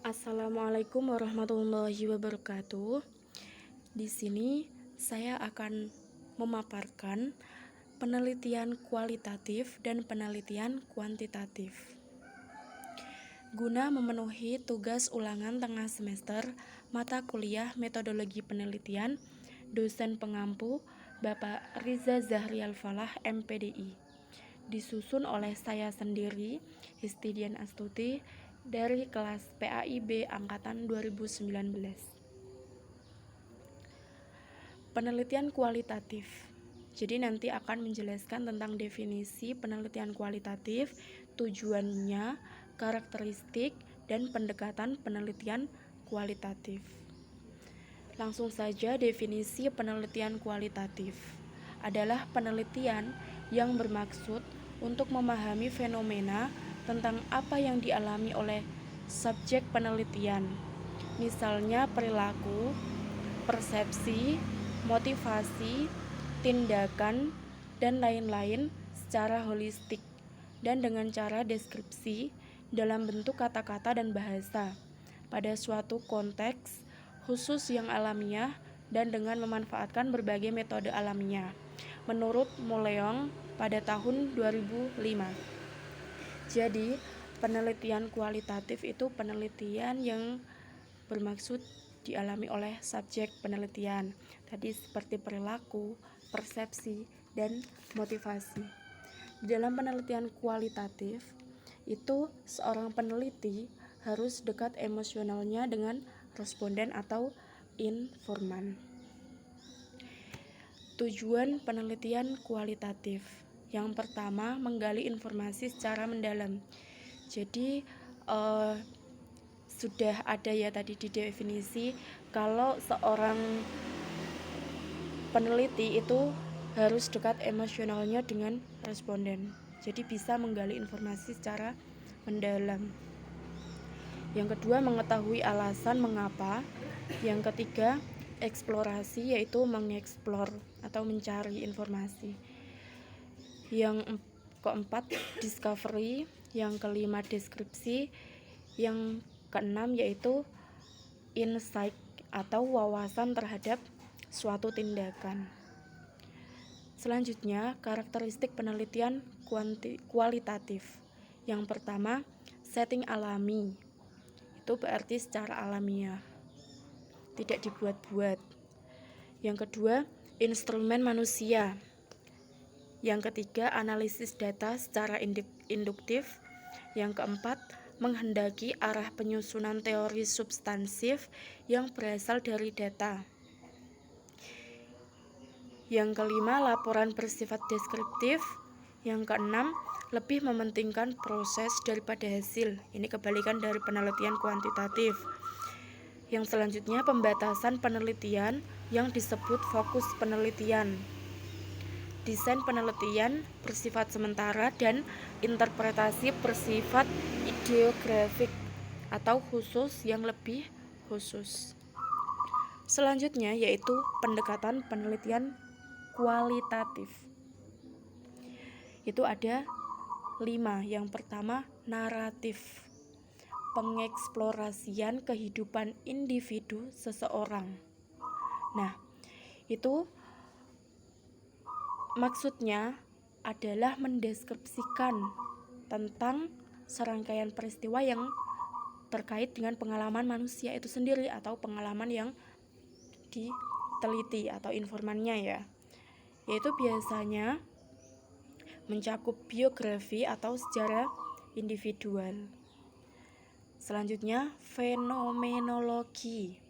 Assalamualaikum warahmatullahi wabarakatuh. Di sini saya akan memaparkan penelitian kualitatif dan penelitian kuantitatif. Guna memenuhi tugas ulangan tengah semester mata kuliah metodologi penelitian, dosen pengampu Bapak Riza Zahrial Falah MPDI. Disusun oleh saya sendiri, Histidian Astuti, dari kelas PAIB Angkatan 2019. Penelitian kualitatif. Jadi nanti akan menjelaskan tentang definisi penelitian kualitatif, tujuannya, karakteristik, dan pendekatan penelitian kualitatif. Langsung saja, definisi penelitian kualitatif adalah penelitian yang bermaksud untuk memahami fenomena tentang apa yang dialami oleh subjek penelitian, misalnya perilaku, persepsi, motivasi, tindakan, dan lain-lain secara holistik dan dengan cara deskripsi dalam bentuk kata-kata dan bahasa pada suatu konteks khusus yang alamiah dan dengan memanfaatkan berbagai metode alamiah menurut Moleong pada tahun 2005. Jadi, penelitian kualitatif itu penelitian yang bermaksud dialami oleh subjek penelitian. Tadi seperti perilaku, persepsi, dan motivasi. Di dalam penelitian kualitatif, itu seorang peneliti harus dekat emosionalnya dengan responden atau informan. Tujuan penelitian kualitatif. Yang pertama, menggali informasi secara mendalam. Jadi sudah ada ya tadi di definisi kalau seorang peneliti itu harus dekat emosionalnya dengan responden. Jadi bisa menggali informasi secara mendalam. Yang kedua, mengetahui alasan mengapa. Yang ketiga, eksplorasi, yaitu mengeksplor atau mencari informasi. Yang keempat, discovery. Yang kelima, deskripsi. Yang keenam yaitu insight atau wawasan terhadap suatu tindakan. Selanjutnya, karakteristik penelitian kualitatif. Yang pertama, setting alami. Itu berarti secara alamiah, tidak dibuat-buat. Yang kedua, instrumen manusia. Yang ketiga, analisis data secara induktif. Yang keempat, menghendaki arah penyusunan teori substansif yang berasal dari data. Yang kelima, laporan bersifat deskriptif. Yang keenam, lebih mementingkan proses daripada hasil. Ini kebalikan dari penelitian kuantitatif. Yang selanjutnya, pembatasan penelitian yang disebut fokus penelitian. Desain penelitian bersifat sementara dan interpretasi bersifat ideografik atau khusus yang lebih khusus. Selanjutnya yaitu pendekatan penelitian kualitatif. Itu ada 5. Yang pertama, naratif. Pengeksplorasian kehidupan individu seseorang. Nah, itu maksudnya adalah mendeskripsikan tentang serangkaian peristiwa yang terkait dengan pengalaman manusia itu sendiri atau pengalaman yang diteliti atau informannya ya. Yaitu biasanya mencakup biografi atau sejarah individual. Selanjutnya, fenomenologi.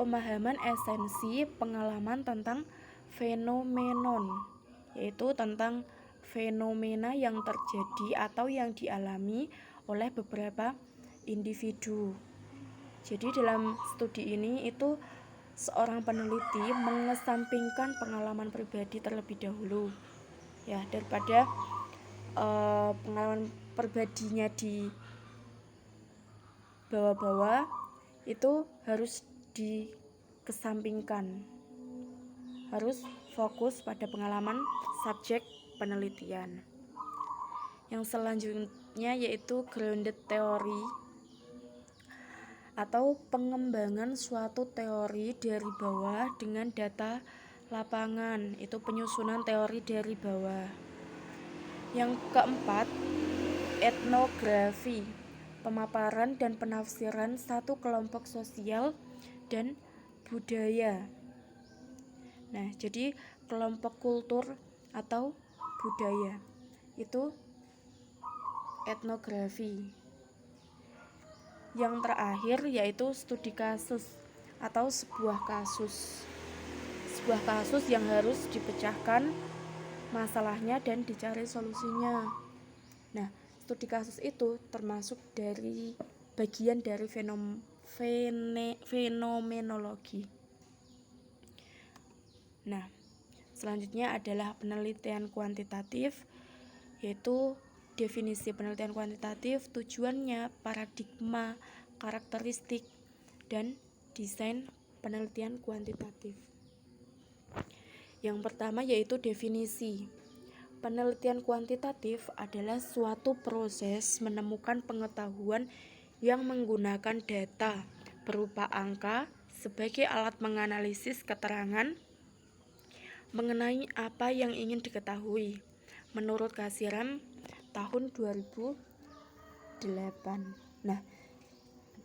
Pemahaman esensi pengalaman tentang fenomenon, yaitu tentang fenomena yang terjadi atau yang dialami oleh beberapa individu. Jadi dalam studi ini itu seorang peneliti mengesampingkan pengalaman pribadi terlebih dahulu ya, daripada pengalaman pribadinya di bawah-bawah itu harus dikesampingkan, harus fokus pada pengalaman subjek penelitian. Yang selanjutnya yaitu grounded theory. atau pengembangan suatu teori dari bawah dengan data lapangan. Itu penyusunan teori dari bawah. Yang keempat, etnografi, pemaparan dan penafsiran satu kelompok sosial dan budaya. Nah, jadi kelompok kultur atau budaya itu etnografi. Yang terakhir yaitu studi kasus atau sebuah kasus. Sebuah kasus yang harus dipecahkan masalahnya dan dicari solusinya. Nah, studi kasus itu termasuk dari bagian dari fenomenologi. Nah, selanjutnya adalah penelitian kuantitatif, yaitu definisi penelitian kuantitatif, tujuannya, paradigma, karakteristik, dan desain penelitian kuantitatif. Yang pertama yaitu definisi. Penelitian kuantitatif adalah suatu proses menemukan pengetahuan yang menggunakan data berupa angka sebagai alat menganalisis keterangan mengenai apa yang ingin diketahui. Menurut Kasiram tahun 2008. Nah,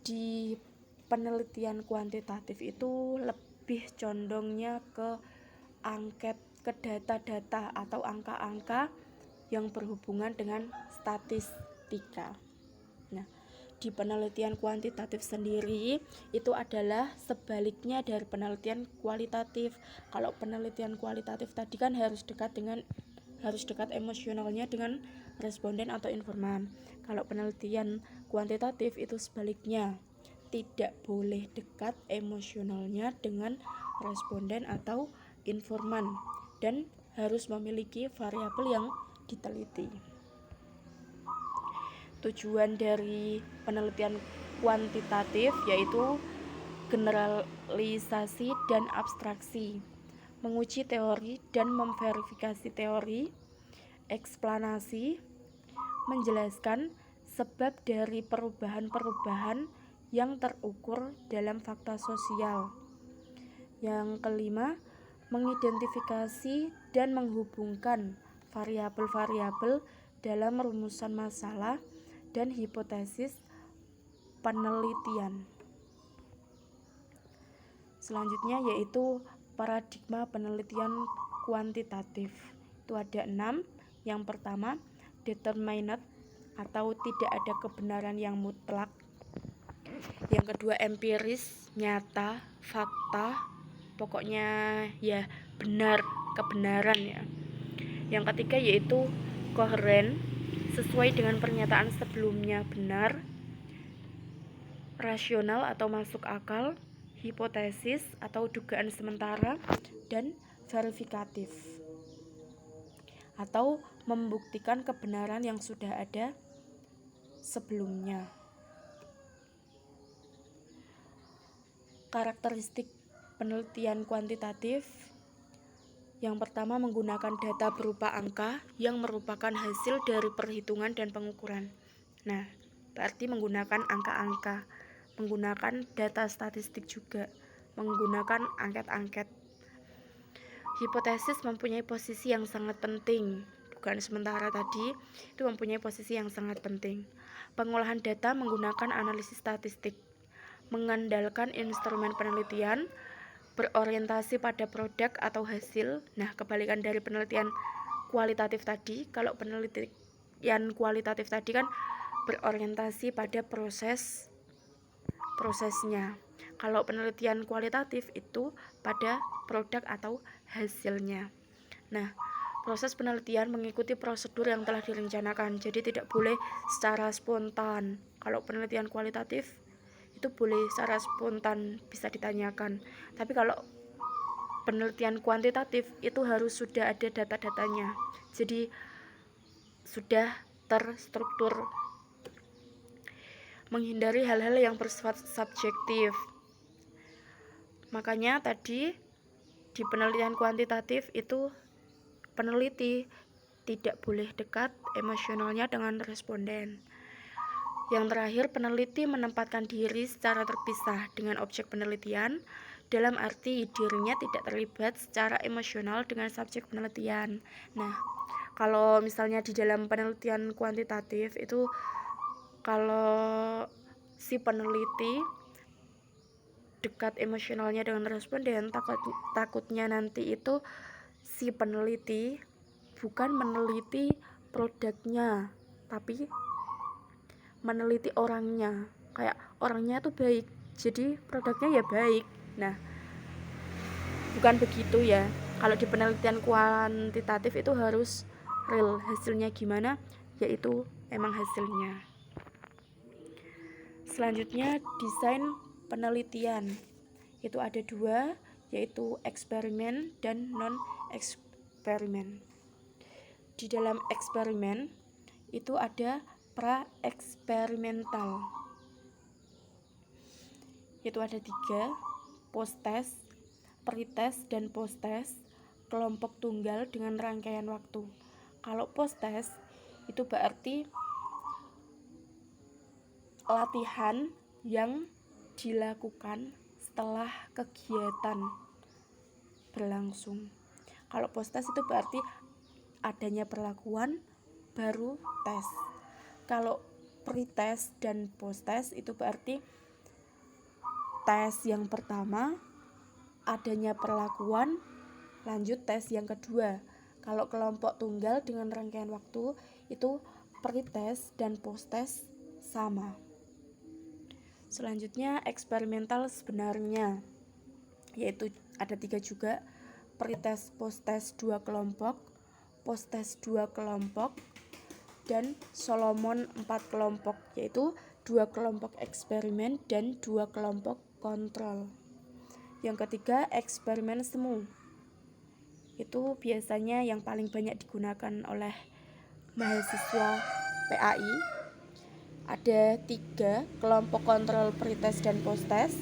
di penelitian kuantitatif itu lebih condongnya ke data-data atau angka-angka yang berhubungan dengan statistika. Nah, di penelitian kuantitatif sendiri itu adalah sebaliknya dari penelitian kualitatif. Kalau penelitian kualitatif tadi kan harus dekat emosionalnya dengan responden atau informan. Kalau penelitian kuantitatif itu sebaliknya, tidak boleh dekat emosionalnya dengan responden atau informan dan harus memiliki variabel yang diteliti. Tujuan dari penelitian kuantitatif yaitu generalisasi dan abstraksi, menguji teori dan memverifikasi teori, eksplanasi, menjelaskan sebab dari perubahan-perubahan yang terukur dalam fakta sosial. Yang kelima, mengidentifikasi dan menghubungkan variabel-variabel dalam rumusan masalah dan hipotesis penelitian. Selanjutnya yaitu paradigma penelitian kuantitatif. Itu ada 6. Yang pertama, determinate atau tidak ada kebenaran yang mutlak. Yang kedua, empiris, nyata, fakta, pokoknya ya benar, kebenaran ya. Yang ketiga yaitu koheren, sesuai dengan pernyataan sebelumnya, benar, rasional atau masuk akal, hipotesis atau dugaan sementara, dan verifikatif atau membuktikan kebenaran yang sudah ada sebelumnya. Karakteristik penelitian kuantitatif. Yang pertama, menggunakan data berupa angka yang merupakan hasil dari perhitungan dan pengukuran. Nah, berarti menggunakan angka-angka, menggunakan data statistik juga, menggunakan angket-angket. Hipotesis mempunyai posisi yang sangat penting. Dugaan sementara tadi itu mempunyai posisi yang sangat penting. Pengolahan data menggunakan analisis statistik, mengandalkan instrumen penelitian, berorientasi pada produk atau hasil. Nah, kebalikan dari penelitian kualitatif tadi. Kalau penelitian kualitatif tadi kan berorientasi pada prosesnya. Kalau penelitian kualitatif itu pada produk atau hasilnya. Nah, proses penelitian mengikuti prosedur yang telah direncanakan, jadi tidak boleh secara spontan. Kalau penelitian kualitatif itu boleh secara spontan, bisa ditanyakan. Tapi kalau penelitian kuantitatif itu harus sudah ada data-datanya, jadi sudah terstruktur. Menghindari hal-hal yang bersifat subjektif. Makanya tadi di penelitian kuantitatif itu peneliti tidak boleh dekat emosionalnya dengan responden. Yang terakhir, peneliti menempatkan diri secara terpisah dengan objek penelitian, dalam arti dirinya tidak terlibat secara emosional dengan subjek penelitian. Nah, kalau misalnya di dalam penelitian kuantitatif itu, kalau si peneliti dekat emosionalnya dengan responden, takutnya nanti itu si peneliti bukan meneliti produknya, tapi meneliti orangnya. Kayak orangnya tuh baik, jadi produknya ya baik. Nah, bukan begitu ya. Kalau di penelitian kuantitatif itu harus real, hasilnya gimana, yaitu emang hasilnya. Selanjutnya, desain penelitian. Itu ada dua, yaitu eksperimen dan non-eksperimen. Di dalam eksperimen itu ada pra-eksperimental. Itu ada 3, post-test, pre-test, dan post-test, kelompok tunggal dengan rangkaian waktu. Kalau post-test itu berarti latihan yang dilakukan setelah kegiatan berlangsung. Kalau post-test itu berarti adanya perlakuan baru tes. Kalau pre-test dan post-test itu berarti tes yang pertama, adanya perlakuan, lanjut tes yang kedua. Kalau kelompok tunggal dengan rangkaian waktu itu pre-test dan post-test sama. Selanjutnya eksperimental sebenarnya, yaitu ada 3 juga, pre-test post-test 2 kelompok, post-test 2 kelompok, dan Solomon 4 kelompok, yaitu 2 kelompok eksperimen dan 2 kelompok kontrol. Yang ketiga, eksperimen semu. Itu biasanya yang paling banyak digunakan oleh mahasiswa PAI. Ada 3 kelompok kontrol pretest dan posttest,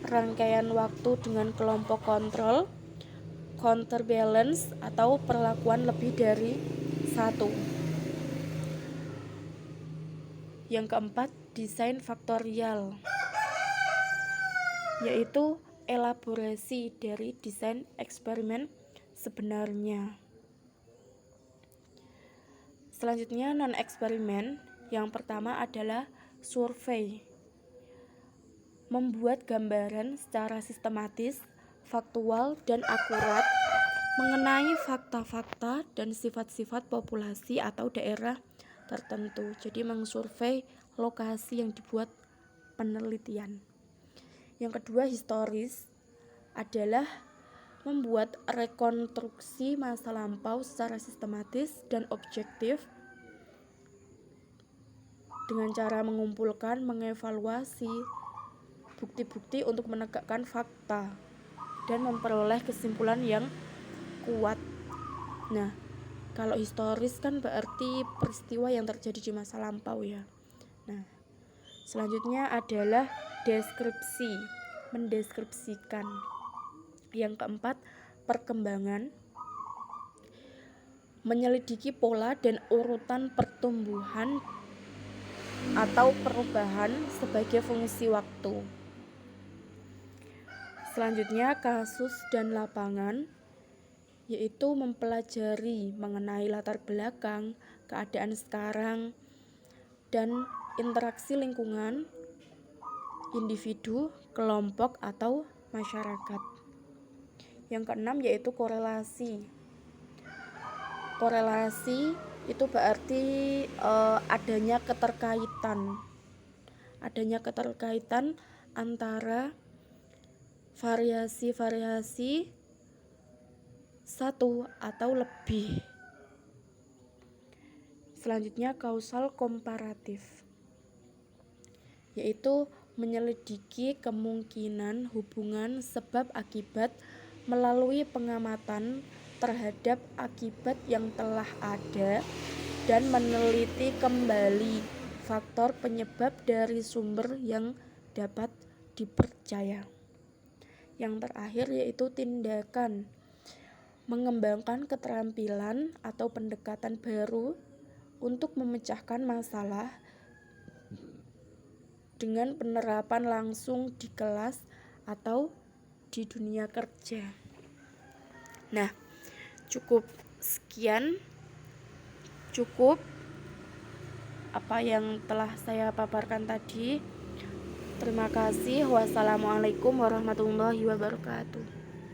rangkaian waktu dengan kelompok kontrol, counterbalance atau perlakuan lebih dari 1. Yang keempat, desain faktorial, yaitu elaborasi dari desain eksperimen sebenarnya. Selanjutnya non-eksperimen. Yang pertama adalah survei. Membuat gambaran secara sistematis, faktual, dan akurat mengenai fakta-fakta dan sifat-sifat populasi atau daerah tertentu. Jadi mengsurvei lokasi yang dibuat penelitian. Yang kedua, historis adalah membuat rekonstruksi masa lampau secara sistematis dan objektif dengan cara mengumpulkan, mengevaluasi bukti-bukti untuk menegakkan fakta dan memperoleh kesimpulan yang kuat. Nah, kalau historis kan berarti peristiwa yang terjadi di masa lampau ya. Nah, selanjutnya adalah deskripsi, mendeskripsikan. Yang keempat, perkembangan, menyelidiki pola dan urutan pertumbuhan atau perubahan sebagai fungsi waktu. Selanjutnya, kasus dan lapangan, yaitu mempelajari mengenai latar belakang, keadaan sekarang, dan interaksi lingkungan, individu, kelompok, atau masyarakat. Yang keenam yaitu korelasi. Korelasi itu berarti adanya keterkaitan antara variasi-variasi satu atau lebih. Selanjutnya kausal komparatif, yaitu menyelidiki kemungkinan hubungan sebab akibat melalui pengamatan terhadap akibat yang telah ada dan meneliti kembali faktor penyebab dari sumber yang dapat dipercaya. Yang terakhir yaitu tindakan, mengembangkan keterampilan atau pendekatan baru untuk memecahkan masalah dengan penerapan langsung di kelas atau di dunia kerja. Nah, cukup apa yang telah saya paparkan tadi. Terima kasih. Wassalamualaikum warahmatullahi wabarakatuh.